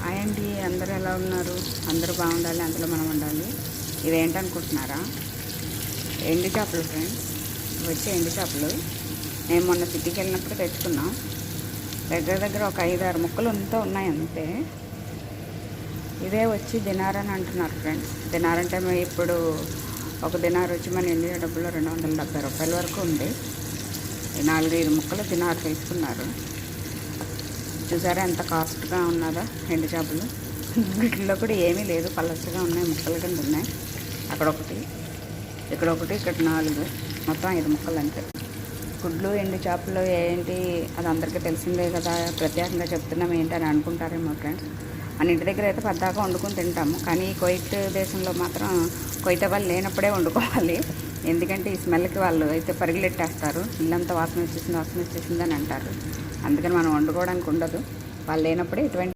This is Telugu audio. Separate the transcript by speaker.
Speaker 1: హాయ్ అండి, అందరూ ఎలా ఉన్నారు? అందరూ బాగుండాలి, అందులో మనం ఉండాలి. ఇవేంటనుకుంటున్నారా? ఎండు చేపలు ఫ్రెండ్స్, వచ్చే ఎండు చేపలు. నేను మొన్న సిటీకి వెళ్ళినప్పుడు తెచ్చుకున్నాం. దగ్గర దగ్గర ఒక 5-6 ముక్కలు అంతా ఉన్నాయి అంతే. ఇదే వచ్చి దినార్ అని అంటున్నారు ఫ్రెండ్స్. దినార్ అంటే ఇప్పుడు ఒక దినార్ వచ్చి మన ఇండియా డబ్బులో 270 రూపాయల వరకు ఉంది. 4-5 ముక్కలు దినార్ తీసుకున్నారు. చూసారా ఎంత కాస్ట్గా ఉన్నదో ఎండు చేపలు. వీటిలో కూడా ఏమీ లేదు, పలచగా ఉన్నాయి, ముక్కల కింద ఉన్నాయి. అక్కడొకటి, ఇక్కడ 4, మొత్తం 5 ముక్కలు అంతే. గుడ్లు ఎండు చేపలు ఏంటి అది అందరికీ తెలిసిందే కదా, ప్రత్యేకంగా చెప్తున్నాం ఏంటి అని అనుకుంటారేమో ఫ్రెండ్స్. మన ఇంటి దగ్గర అయితే పద్దాకా వండుకొని తింటాము, కానీ కువైట్ దేశంలో మాత్రం కువైట్ వాళ్ళు లేనప్పుడే వండుకోవాలి. ఎందుకంటే ఈ స్మెల్కి వాళ్ళు అయితే పరిగెట్టేస్తారు. ఇల్లంతా వాసన వచ్చేసింది అని అంటారు. అందుకని మనం వండుకోవడానికి ఉండదు. వాళ్ళు లేనప్పుడే ఇటువంటి